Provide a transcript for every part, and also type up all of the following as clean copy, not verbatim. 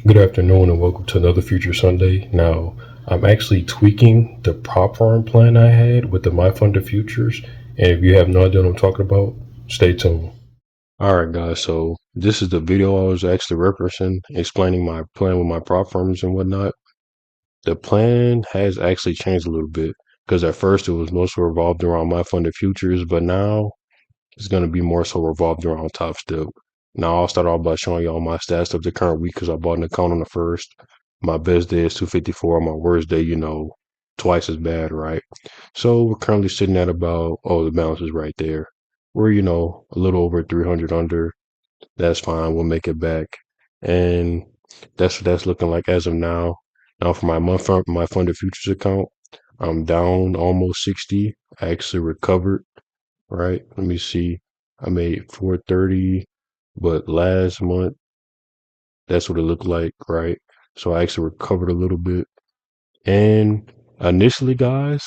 Good afternoon and welcome to another Future Sunday. Now, I'm actually tweaking the prop firm plan I had with the My Fund of Futures. And if you have no idea what I'm talking about, stay tuned. All right, guys. So this is the video I was actually referencing, explaining my plan with my prop firms and whatnot. The plan has actually changed a little bit because at first it was mostly revolved around My Fund of Futures, but now it's going to be more so revolved around Top Step. Now, I'll start off by showing y'all my stats of the current week because I bought an account on the first. My best day is 254. My worst day, twice as bad, right? So we're currently sitting at about, oh, the balance is right there. We're, a little over 300 under. That's fine. We'll make it back. And that's what that's looking like as of now. Now, for my funded futures account, I'm down almost 60. I actually recovered, right? Let me see. I made 430, but last month, that's what it looked like, right? So I actually recovered a little bit. And initially, guys,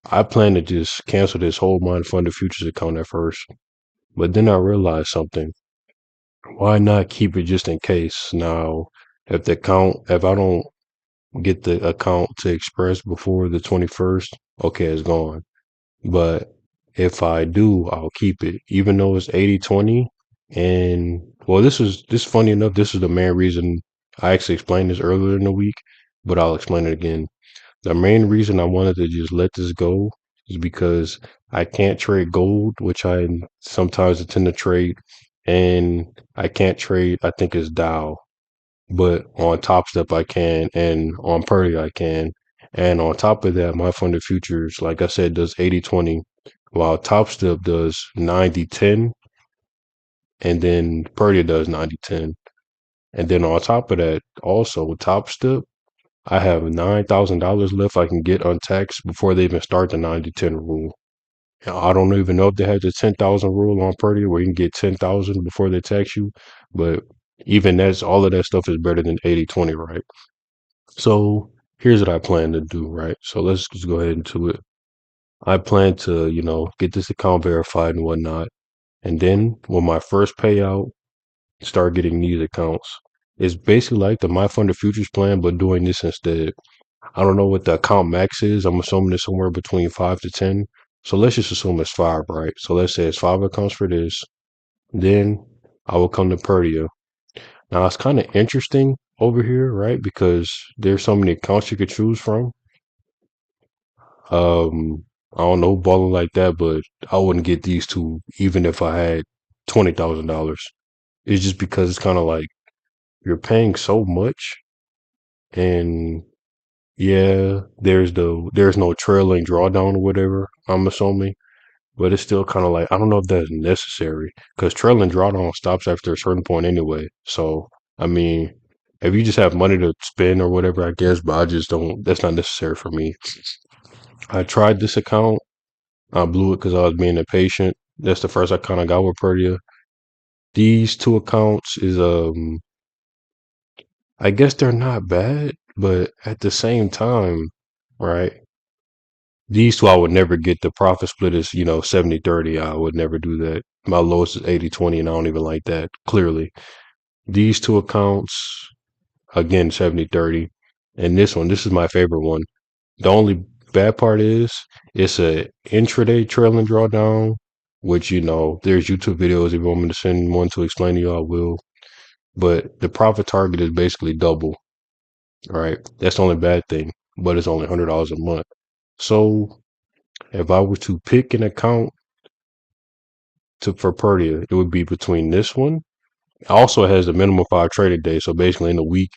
I plan to just cancel this whole Mind Funded Futures account at first. But then I realized something. Why not keep it just in case? Now, if I don't get the account to Express before the 21st, okay, it's gone. But if I do, I'll keep it, even though it's 80/20. And well, this funny enough, this is the main reason I actually explained this earlier in the week, but I'll explain it again. The main reason I wanted to just let this go is because I can't trade gold, which I sometimes tend to trade, and I can't trade, I think it's Dow, but on Top Step I can, and on Purdy I can. And on top of that, my funded futures, like I said, does 80/20, while Top Step does 90/10, and then Purdy does 90/10. And then on top of that, also with Top Step, I have $9,000 left I can get untaxed before they even start the 90/10 rule. I don't even know if they have the 10,000 rule on Purdy where you can get 10,000 before they tax you, but even that's all of that stuff is better than 80/20, right? So here's what I plan to do, right? So let's just go ahead into it. I plan to, get this account verified and whatnot. And then when my first payout, start getting these accounts. It's basically like the My Funded Futures plan, but doing this instead. I don't know what the account max is. I'm assuming it's somewhere between 5 to 10. So let's just assume it's five, right? So let's say it's five accounts for this. Then I will come to Perdia. Now it's kind of interesting over here, right? Because there's so many accounts you could choose from. I don't know balling like that, but I wouldn't get these two even if I had $20,000. It's just because it's kind of like you're paying so much, and yeah, there's no trailing drawdown or whatever, I'm assuming, but it's still kind of like I don't know if that's necessary because trailing drawdown stops after a certain point anyway. So I mean, if you just have money to spend or whatever, I guess, but I just don't. That's not necessary for me. I tried this account. I blew it because I was being impatient. That's the first account I got with Perdia. These two accounts is I guess they're not bad, but at the same time, right? These two I would never get. The profit split is, 70/30. I would never do that. My lowest is 80/20, and I don't even like that, clearly. These two accounts, again, 70/30. And this is my favorite one. The only bad part is it's a intraday trailing drawdown, which, there's YouTube videos. If you want me to send one to explain to you, I will. But the profit target is basically double, right? That's the only bad thing, but it's only $100 a month. So if I were to pick an account for Perdia, it would be between this one. Also, it has the minimum 5 trading days. So basically, in a week,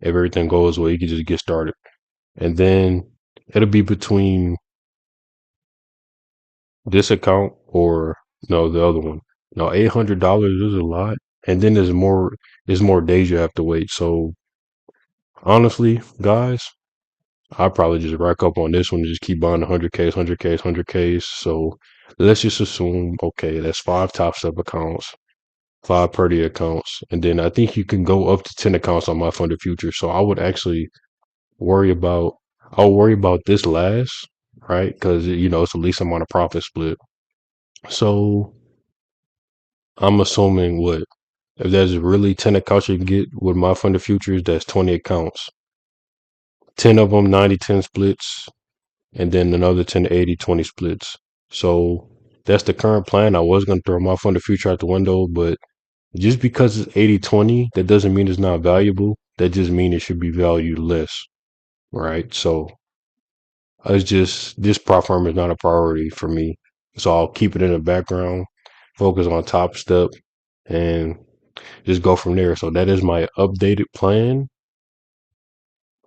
if everything goes well, you can just get started. And then it'll be between this account or no, the other one. Now, $800 is a lot, and then there's more days you have to wait. So honestly, guys, I probably just rack up on this one and just keep buying 100Ks, 100Ks, 100Ks. So let's just assume, okay, that's five Top Step accounts, five Purdy accounts, and then I think you can go up to 10 accounts on my funded future. So I would actually worry about, I'll worry about this last, right? Because, it's the least amount of profit split. So I'm assuming what? If there's really 10 accounts you can get with my fund of futures, that's 20 accounts. 10 of them 90-10 splits, and then another 10 to 80-20 splits. So that's the current plan. I was going to throw my fund of future out the window, but just because it's 80-20, that doesn't mean it's not valuable. That just means it should be valued less, right? So it's just this prop firm is not a priority for me. So I'll keep it in the background, focus on top step, and just go from there. So that is my updated plan.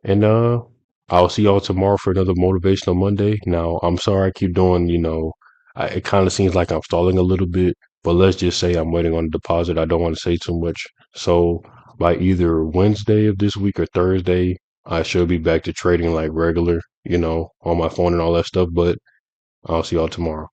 And I'll see y'all tomorrow for another motivational Monday. Now, I'm sorry I keep doing, it kind of seems like I'm stalling a little bit, but let's just say I'm waiting on a deposit. I don't want to say too much. So by either Wednesday of this week or Thursday, I should be back to trading like regular, on my phone and all that stuff. But I'll see y'all tomorrow.